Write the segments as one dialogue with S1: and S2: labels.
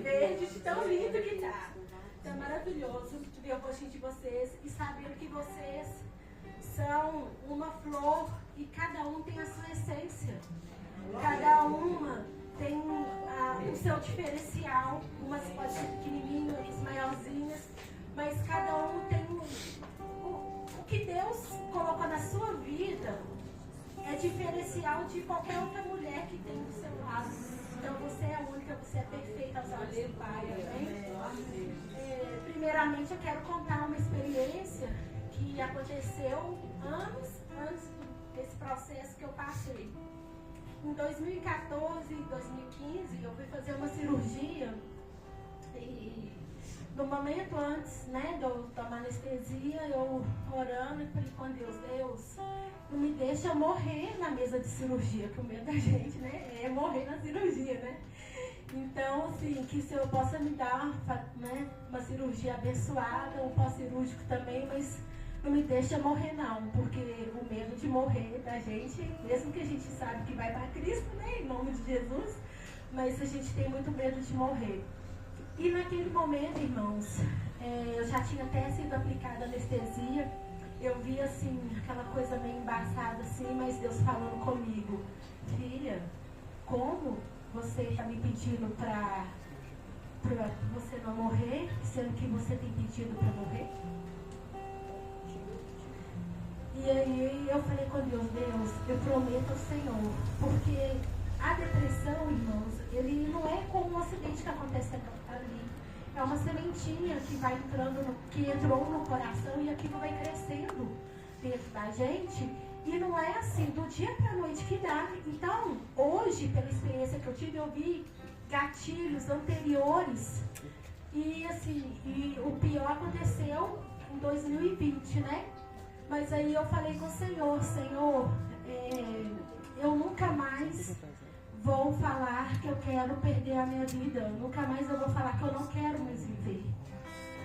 S1: verde, de tão lindo que tá. Então é maravilhoso ver o rostinho de vocês e saber que vocês são uma flor e cada um tem a sua essência. Cada uma tem o seu diferencial. Umas podem ser pequenininhas, outras maiorzinhas, mas cada um tem o que Deus colocou na sua vida. É diferencial de qualquer outra mulher que tem do seu lado. Então você é única, você é perfeita aos olhos do Pai. Amém? Primeiramente eu quero contar uma experiência que aconteceu anos antes desse processo que eu passei. Em 2014 e 2015 eu fui fazer uma cirurgia e no momento antes, né, de eu tomar anestesia, eu orando e falei com Deus, Deus, não me deixa morrer na mesa de cirurgia, que o medo da gente, né, é morrer na cirurgia, né? Então, assim, que se eu possa me dar, né, uma cirurgia abençoada, um pós-cirúrgico também, mas não me deixa morrer não, porque o medo de morrer da gente, mesmo que a gente sabe que vai para Cristo, né, em nome de Jesus, mas a gente tem muito medo de morrer. E naquele momento, irmãos, eu já tinha até sido aplicada anestesia, eu vi assim, aquela coisa meio embaçada assim, mas Deus falando comigo, filha, como você está me pedindo para você não morrer, sendo que você tem pedido para morrer? E aí eu falei com Deus, Deus, eu prometo ao Senhor, porque a depressão, irmãos, ele não é como um acidente que acontece ali. É uma sementinha que vai entrando, que entrou no coração e aquilo vai crescendo dentro da gente. E não é assim, do dia para a noite que dá. Então, hoje, pela experiência que eu tive, eu vi gatilhos anteriores. E assim, e o pior aconteceu em 2020, né? Mas aí eu falei com o Senhor, Senhor, eu nunca mais vou falar que eu quero perder a minha vida. Nunca mais eu vou falar que eu não quero mais viver.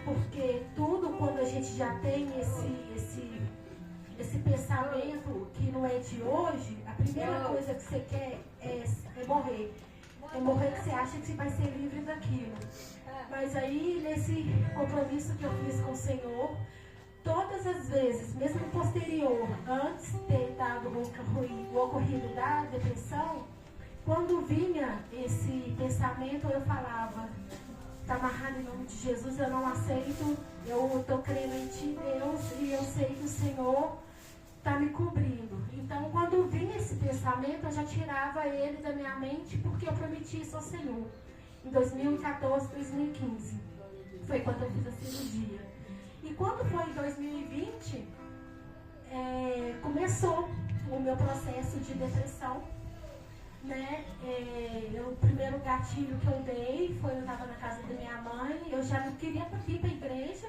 S1: Porque tudo, quando a gente já tem esse pensamento que não é de hoje, a primeira coisa que você quer é morrer. É morrer que você acha que você vai ser livre daquilo. Mas aí, nesse compromisso que eu fiz com o Senhor, todas as vezes, mesmo posterior, antes de ter dado o ocorrido da depressão, quando vinha esse pensamento, eu falava, está amarrado em nome de Jesus, eu não aceito, eu estou crendo em Ti, Deus, e eu sei que o Senhor está me cobrindo. Então, quando vinha esse pensamento, eu já tirava ele da minha mente, porque eu prometi isso ao Senhor. Em 2014, 2015, foi quando eu fiz a cirurgia. E quando foi em 2020, começou o meu processo de depressão. Né? O primeiro gatilho que eu dei foi, eu estava na casa da minha mãe, eu já não queria ir para a igreja,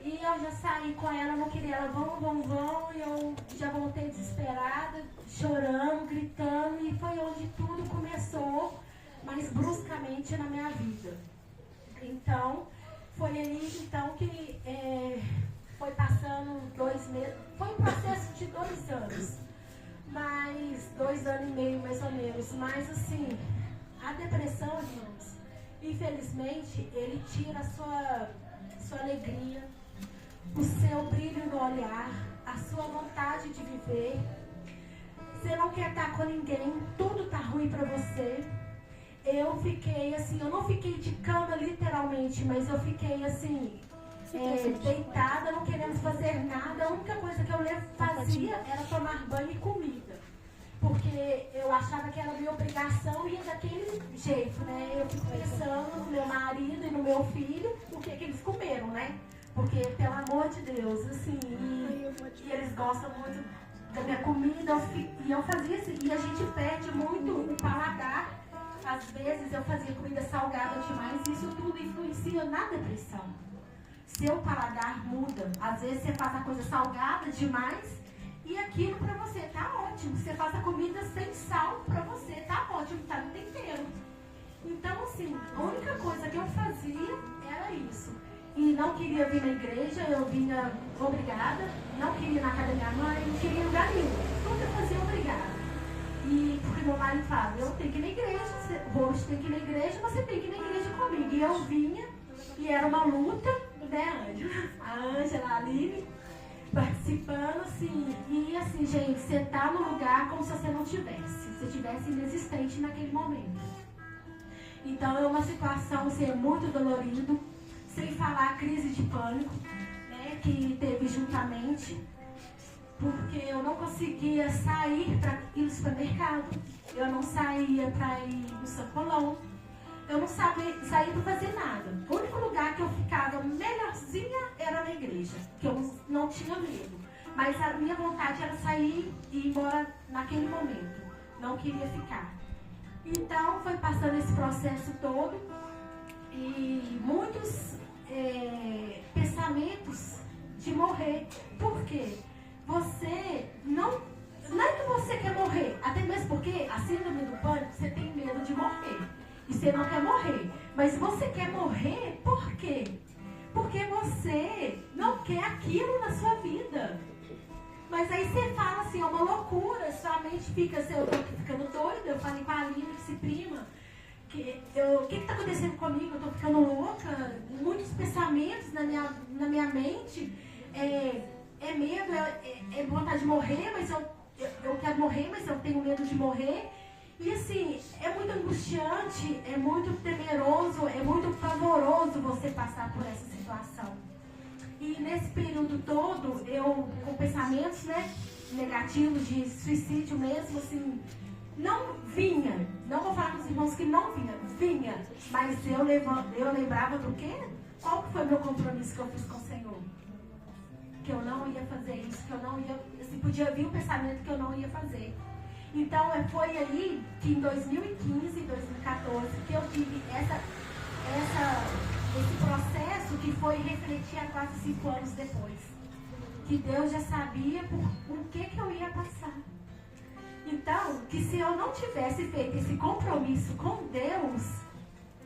S1: e eu já saí com ela, não queria ela, vão, e eu já voltei desesperada, chorando, gritando, e foi onde tudo começou, mais bruscamente na minha vida. Então, foi aí então que foi passando 2 meses, foi um processo de 2 anos. Mais 2 anos e meio, mais ou menos. Mas assim, a depressão, irmãos, infelizmente, ele tira a sua alegria, o seu brilho no olhar, a sua vontade de viver. Você não quer estar com ninguém, tudo tá ruim pra você. Eu fiquei assim, eu não fiquei de cama literalmente, mas eu fiquei assim, deitada, não querendo fazer nada. A única coisa que eu fazia era tomar banho e comida, porque eu achava que era minha obrigação, e é daquele jeito, né? Eu fico pensando no meu marido e no meu filho, o que eles comeram, né? Porque, pelo amor de Deus, assim, e eles gostam muito da minha comida, e eu fazia assim, e a gente perde muito o paladar. Às vezes eu fazia comida salgada demais, e isso tudo influencia na depressão. Seu paladar muda. Às vezes você faz a coisa salgada demais e aquilo pra você tá ótimo. Você faz a comida sem sal, pra você tá ótimo, tá no tempero. Então, assim, a única coisa que eu fazia era isso. E não queria vir na igreja, eu vinha obrigada. Não queria ir na casa da minha mãe, não queria ir em lugar nenhum. Tudo eu fazia obrigada. E porque meu marido fala, eu tenho que ir na igreja, você tem que ir na igreja, você tem que ir na igreja comigo. E E eu vinha, e era uma luta, né, Ângela? A Ângela, a Aline, participando, assim, e assim, gente, você tá no lugar como se você não tivesse, se você tivesse inexistente naquele momento. Então é uma situação, assim, é muito dolorido, sem falar a crise de pânico, né, que teve juntamente, porque eu não conseguia sair para ir no supermercado, eu não saía para ir no sacolão, eu não sabia sair para fazer nada. O único lugar que eu ficava melhorzinha era na igreja, que eu não tinha medo. Mas a minha vontade era sair e ir embora naquele momento. Não queria ficar. Então foi passando esse processo todo e muitos pensamentos de morrer. Por quê? Você não é que você quer morrer, até mesmo porque a síndrome do pânico, você tem medo de morrer. E você não quer morrer. Mas você quer morrer por quê? Porque você não quer aquilo na sua vida. Mas aí você fala assim, é uma loucura, sua mente fica assim, eu tô ficando doida. Eu falei com a Aline, esse prima, o que está acontecendo comigo? Eu tô ficando louca, muitos pensamentos na minha mente, é medo, é vontade de morrer, mas eu quero morrer, mas eu tenho medo de morrer. E assim, é muito angustiante, é muito temeroso, é muito pavoroso você passar por essa situação. E nesse período todo, eu com pensamentos, né, negativos de suicídio mesmo, assim, não vinha. Não vou falar com os irmãos que não vinha. Mas eu lembrava do quê? Qual que foi o meu compromisso que eu fiz com o Senhor? Que eu não ia fazer isso, que eu não ia, assim, podia vir o pensamento que eu não ia fazer. Então, foi aí que em 2015 e 2014 que eu tive esse processo que foi refletir há quase 5 anos depois. Que Deus já sabia por que eu ia passar. Então, que se eu não tivesse feito esse compromisso com Deus,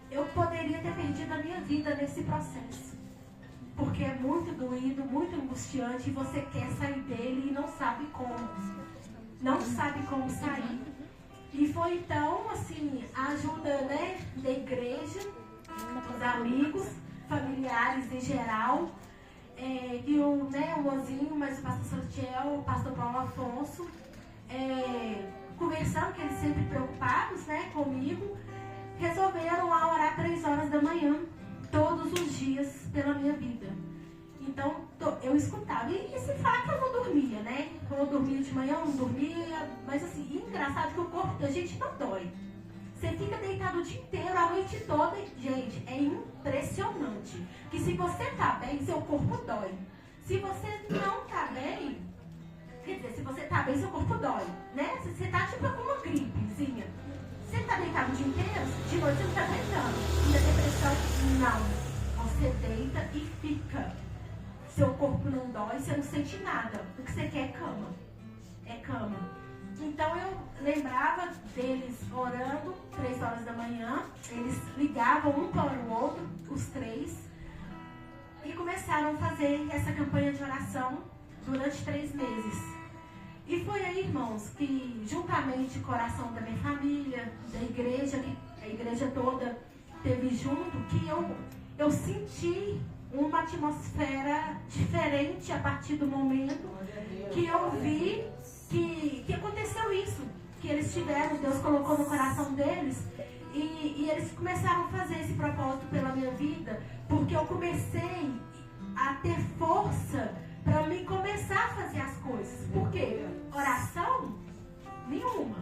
S1: eu poderia ter perdido a minha vida nesse processo. Porque é muito doído, muito angustiante, e você quer sair dele e não sabe como. Não sabe como sair. E foi então, assim, a ajuda, né, da igreja, dos amigos, familiares em geral, e o Mozinho, mas o pastor Santiel, o pastor Paulo Afonso, conversando, que eles sempre preocupados, né, comigo, resolveram lá orar 3 horas da manhã, todos os dias, pela minha vida. Então, eu escutava. E se falar que eu não dormia, né? Eu dormia de manhã, eu não dormia. Mas assim, engraçado que o corpo da gente não dói. Você fica deitado o dia inteiro, a noite toda. Gente, é impressionante. Que se você tá bem, seu corpo dói. Se você não tá bem, quer dizer, se você tá bem, seu corpo dói, né? Você tá tipo com uma gripezinha. Você tá deitado o dia inteiro, de noite você não tá aguentando. E a depressão, não. Você deita e fica. Seu corpo não dói, você não sente nada. O que você quer é cama. É cama. Então eu lembrava deles orando 3 horas da manhã. Eles ligavam um para o outro, os 3. E começaram a fazer essa campanha de oração durante 3 meses. E foi aí, irmãos, que juntamente com a oração da minha família, da igreja, que a igreja toda teve junto, que eu senti uma atmosfera diferente a partir do momento que eu vi que aconteceu isso, que eles tiveram, Deus colocou no coração deles e eles começaram a fazer esse propósito pela minha vida, porque eu comecei a ter força para mim começar a fazer as coisas. Por quê? Oração? Nenhuma.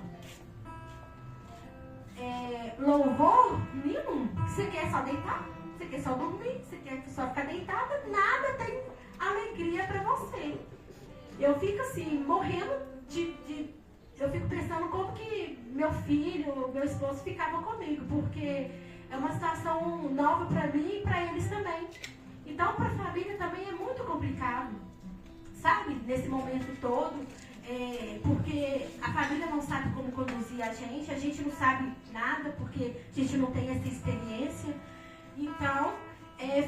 S1: Louvor? Nenhum. Você quer só deitar? Você quer só dormir? Você quer só ficar deitada? Nada tem alegria para você. Eu fico assim, morrendo eu fico pensando como que meu filho, meu esposo ficavam comigo, porque é uma situação nova para mim e para eles também. Então, para a família também é muito complicado, sabe? Nesse momento todo, porque a família não sabe como conduzir a gente não sabe nada, porque a gente não tem essa experiência. Então,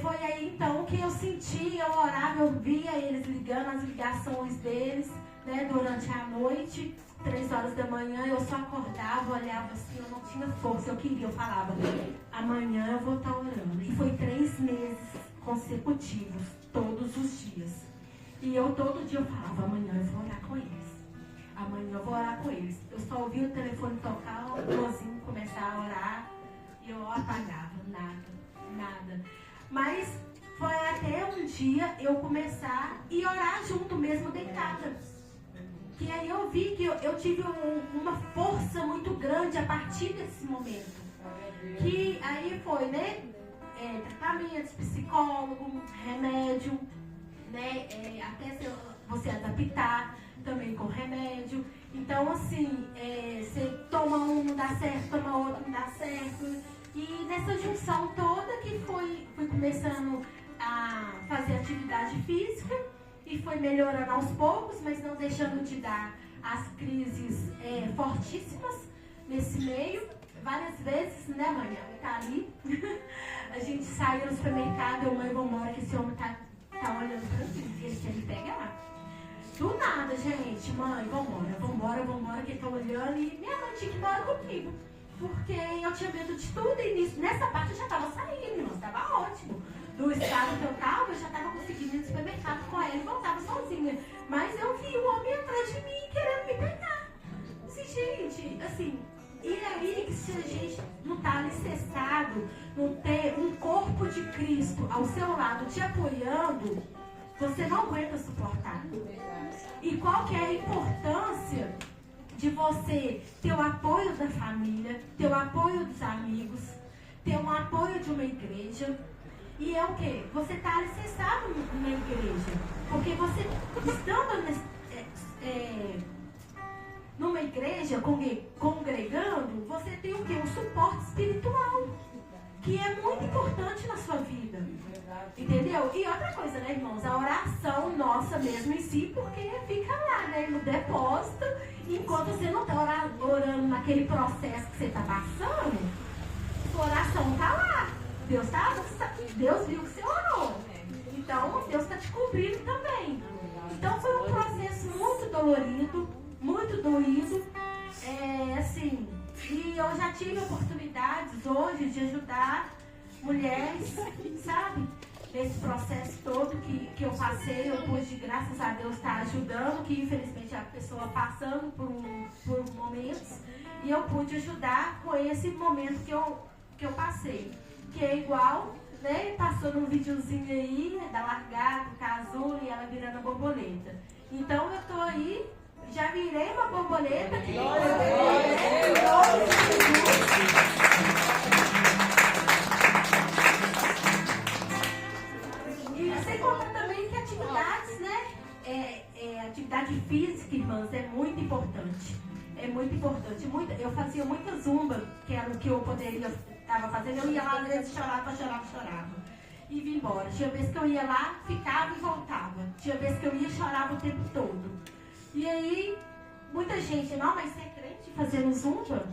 S1: foi aí então que eu senti, eu orava, eu via eles ligando, as ligações deles, né, durante a noite, 3 horas da manhã, eu só acordava, olhava assim, eu não tinha força, eu falava, amanhã eu vou estar orando. E foi 3 meses consecutivos, todos os dias. E eu todo dia eu falava, amanhã eu vou orar com eles. Amanhã eu vou orar com eles. Eu só ouvia o telefone tocar, o irmãozinho começar a orar, e eu apagava, nada. Mas foi até um dia eu começar e orar junto mesmo, deitada. Que aí eu vi que eu tive uma força muito grande a partir desse momento. Que aí foi, né? Tratamentos, psicólogo, remédio, né? Até você adaptar também com remédio. Então, assim, você toma um, não dá certo, toma outro, não dá certo. E nessa junção toda que fui começando a fazer atividade física e foi melhorando aos poucos, mas não deixando de dar as crises fortíssimas nesse meio. Várias vezes, né, mãe? Tá ali. A gente saiu no supermercado, eu, mãe, vamos embora que esse homem tá olhando pra mim, ele quer me pegar. Do nada, gente, mãe, vambora, que ele tá olhando. E minha mãe tinha que ir embora comigo. Porque eu tinha medo de tudo e nessa parte eu já estava saindo, irmão, estava ótimo. Do estado que eu estava, eu já estava conseguindo ir no supermercado com ela e voltava sozinha. Mas eu vi o homem atrás de mim querendo me pegar. Assim, gente, assim, e aí que se a gente não está alicerçado, não ter um corpo de Cristo ao seu lado te apoiando, você não aguenta suportar. E qual que é a importância de você ter o apoio da família, ter o apoio dos amigos, ter um apoio de uma igreja? E é o quê? Você está alicerçado numa igreja. Porque você, estando numa igreja, congregando, você tem o quê? Um suporte espiritual, que é muito importante na sua vida. Entendeu? E outra coisa, né, irmãos? A oração nossa mesmo em si, porque fica lá, né, no depósito, enquanto você não está orando naquele processo que você está passando, sua oração está lá. Deus viu que você orou. Então, Deus está te cobrindo também. Então, foi um processo muito dolorido, muito doído. Assim, e eu já tive oportunidades hoje de ajudar mulheres, sabe? Nesse processo todo que eu passei, eu pude, graças a Deus, estar ajudando, que infelizmente a pessoa passando por momentos, e eu pude ajudar com esse momento que eu passei. Que é igual, né? Passou num videozinho aí, da largada, do casulo, e ela virando a borboleta. Então eu tô aí, já virei uma borboleta. E sem contar também que atividades, né? Atividade física, irmãs, é muito importante. É muito importante. Eu fazia muita zumba, que era o que eu poderia estava fazendo. Eu ia lá, às vezes chorava. E vim embora. Tinha vezes que eu ia lá, ficava e voltava. Tinha vezes que eu ia e chorava o tempo todo. E aí, muita gente, não, mas você é crente fazendo zumba?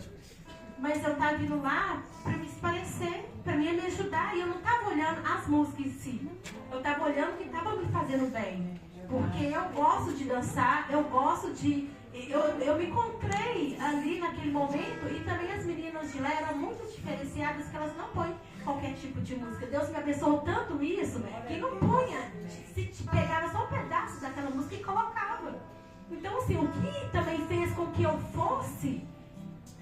S1: Mas eu estava indo lá para me parecer, para mim me ajudar. E eu não estava olhando as músicas em si. Eu estava olhando o que estava me fazendo bem. Porque eu gosto de dançar, eu gosto de... Eu me encontrei ali naquele momento, e também as meninas de lá eram muito diferenciadas, que elas não põem qualquer tipo de música. Deus me abençoou tanto isso, que não punha, se pegava só um pedaço daquela música e colocava. Então, assim, o que também fez com que eu fosse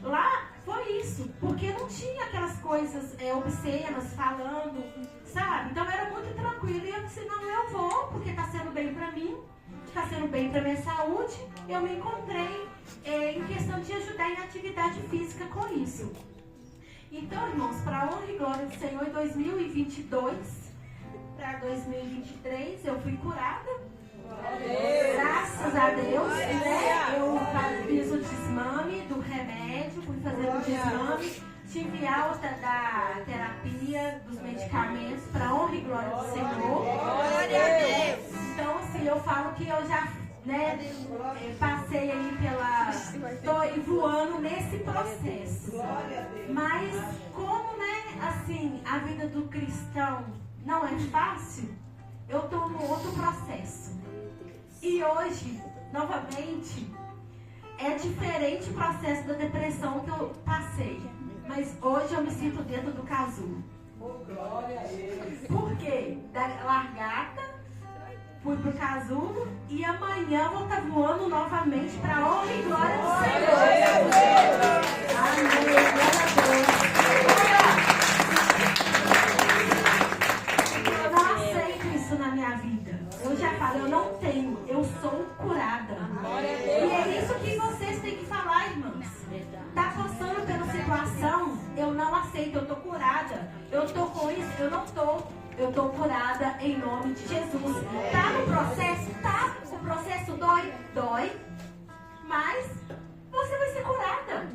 S1: lá foi isso, porque não tinha aquelas coisas obscenas falando, sabe? Então era muito tranquilo, e eu disse, não, eu vou, porque está sendo bem para mim, está sendo bem para minha saúde. Eu me encontrei em questão de ajudar em atividade física com isso. Então, irmãos, para a honra e glória do Senhor, em 2022 para 2023 eu fui curada. Graças a Deus, né? Eu fiz o desmame do remédio, fui fazer o desmame, tive alta da terapia, dos medicamentos, para a honra e glória do Senhor. Glória a Deus! Então, assim, eu falo que eu já, né, passei aí tô voando nesse processo. Mas como, né, assim, a vida do cristão não é fácil, eu estou no outro processo. E hoje, novamente, é diferente o processo da depressão que eu passei. Mas hoje eu me sinto dentro do casulo. Por quê? Da largata, fui pro casulo e amanhã vou estar voando novamente para a honra e glória do Senhor. Amém. Glória a Deus. Eu não aceito isso na minha vida. Eu já falo, eu não tenho, eu sou curada. E é isso que vocês têm que falar, irmãos. Tá passando pela situação, eu não aceito, eu tô curada. Eu tô com isso, eu não tô. Eu tô curada em nome de Jesus. Tá no processo? Tá. O processo dói? Dói. Mas você vai ser curada.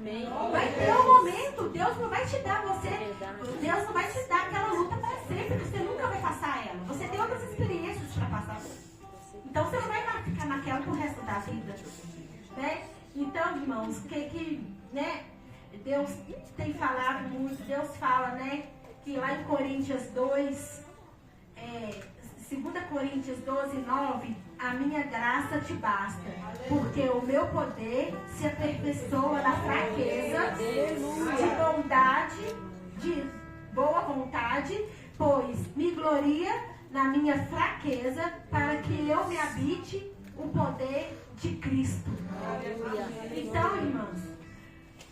S1: Vai ter um momento, Deus não vai te dar Deus não vai te dar aquela luta para sempre. Você nunca vai passar ela. Você tem outras experiências para passar. Então você não vai ficar naquela pro resto da vida. Né? Então, irmãos, né? Deus tem falado muito. Deus fala, né? Que lá em Coríntios 2, 2 Coríntios 12, 9, a minha graça te basta, porque o meu poder se aperfeiçoa na fraqueza, de bondade, de boa vontade, pois me gloria na minha fraqueza, para que eu me habite o poder de Cristo. Então, irmãos,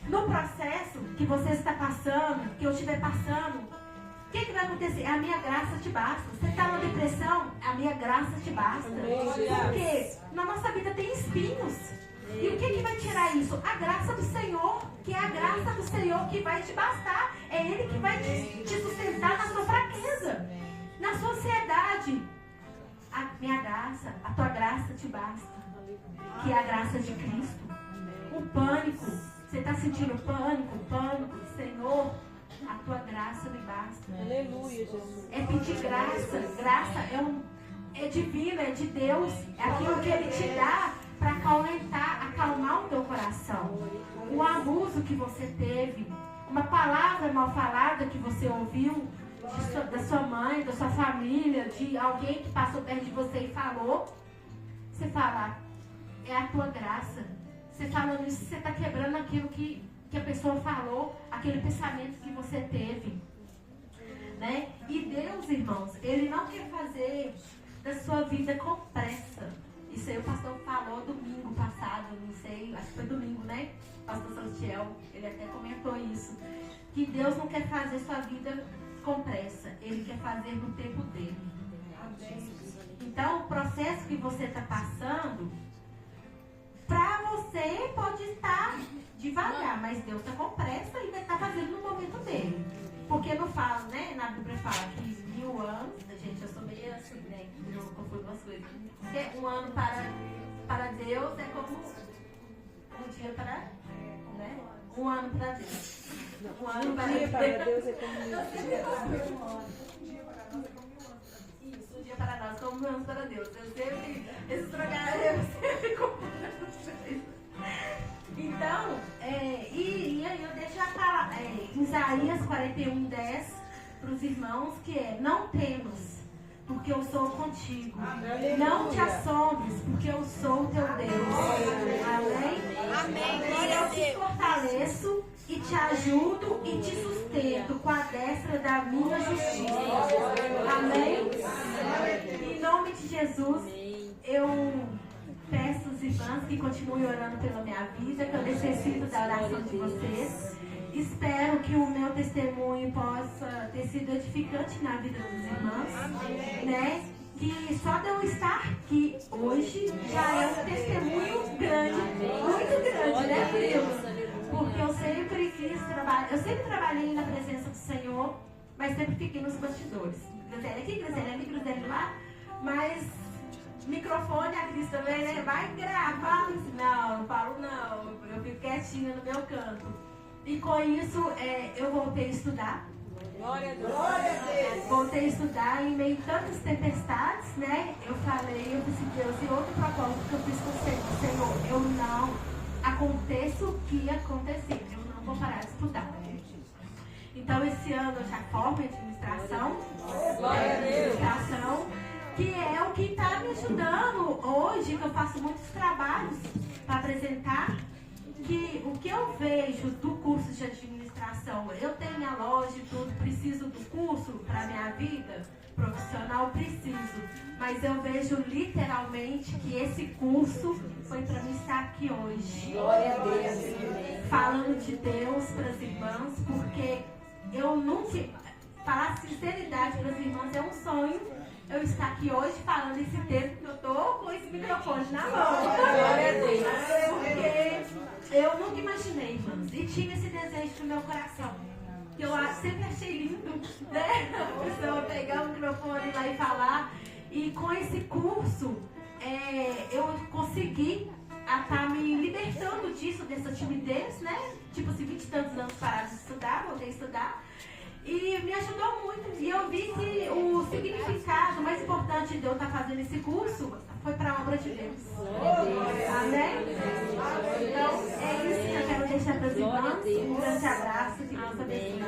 S1: no processo que você está passando, que eu estiver passando, o que vai acontecer? A minha graça te basta. Você está na depressão? A minha graça te basta. Porque na nossa vida tem espinhos. E o que vai tirar isso? A graça do Senhor. Que é a graça do Senhor que vai te bastar. É Ele que vai te sustentar na sua fraqueza. Na sua ansiedade. A minha graça, a tua graça te basta. Que é a graça de Cristo. O pânico. Você está sentindo pânico? Senhor, a tua graça me basta.
S2: Aleluia, Jesus.
S1: É pedir graça. Graça é divino, é de Deus. É aquilo que Ele te dá para acalmar o teu coração. Um abuso que você teve, uma palavra mal falada que você ouviu da sua mãe, da sua família, de alguém que passou perto de você e falou. Você fala, é a tua graça. Você falando isso, você está quebrando aquilo que a pessoa falou, aquele pensamento que você teve, né? E Deus, irmãos, Ele não quer fazer da sua vida com pressa. Isso aí o pastor falou domingo passado, não sei, acho que foi domingo, né? O pastor Santiel, ele até comentou isso, que Deus não quer fazer sua vida com pressa, Ele quer fazer no tempo dele. Então, o processo que você está passando, para você pode estar devagar, mas Deus está com pressa e vai estar fazendo no momento dele. Porque não fala, né? Na Bíblia fala que 1000 anos, gente, eu sou meio assim, né? Eu confundo as coisas. Porque um ano para Deus é como um dia para, né? Um ano para Deus. Um ano para Deus
S2: é como
S1: isso, um dia para nós, como um ano para Deus. Eu sempre, esses trocadilhos, eu sempre confundo vocês. Então, e aí eu deixo a palavra, Isaías 41:10 para os irmãos, que é: não temas, porque eu sou contigo. Não te assombres, porque eu sou teu Deus. Amém? E eu te fortaleço e te ajudo e te sustento com a destra da minha justiça. Amém? Em nome de Jesus, eu peço os irmãos que continuem orando pela minha vida, que eu necessito da oração de vocês. Espero que o meu testemunho possa ter sido edificante na vida dos irmãos, né? Que só de eu estar aqui hoje já é um testemunho grande, muito grande, né, Deus? Porque eu sempre quis trabalhar, eu sempre trabalhei na presença do Senhor, mas sempre fiquei nos bastidores. Groselha aqui, groselha ali, groselha lá, mas microfone, a Cris também, né? Vai gravar. Não falo não. Eu fico quietinha no meu canto. E com isso, eu voltei a estudar.
S2: Glória a Deus.
S1: Voltei a estudar em meio a tantas tempestades, né? Eu disse, Deus, e outro propósito que eu fiz com o Senhor, eu não aconteça o que acontecer. Eu não vou parar de estudar. Então, esse ano eu já formo em administração.
S2: Glória a Deus.
S1: Administração, que é o que está me ajudando hoje, que eu faço muitos trabalhos para apresentar, o que eu vejo do curso de administração, eu tenho minha loja e tudo, preciso do curso para minha vida profissional, preciso. Mas eu vejo literalmente que esse curso foi para mim estar aqui hoje.
S2: Glória a Deus.
S1: Falando de Deus para as irmãs, porque eu nunca, falar sinceridade para as irmãs é um sonho. Eu estar aqui hoje falando esse texto que eu estou com esse microfone na mão.
S2: Glória a Deus.
S1: Porque eu nunca imaginei, irmãs, e tinha esse desejo no meu coração. Que eu sempre achei lindo, né? A pessoa pegar o microfone lá e falar. E com esse curso, eu consegui estar me libertando disso, dessa timidez, né? Tipo assim, 20 e tantos anos parado de estudar, voltei a estudar. E me ajudou muito. E eu vi que o significado mais importante de eu estar fazendo esse curso foi para a obra de Deus. Amém? Então, é isso que eu quero deixar para as irmãs. Um grande abraço. Que Deus abençoe.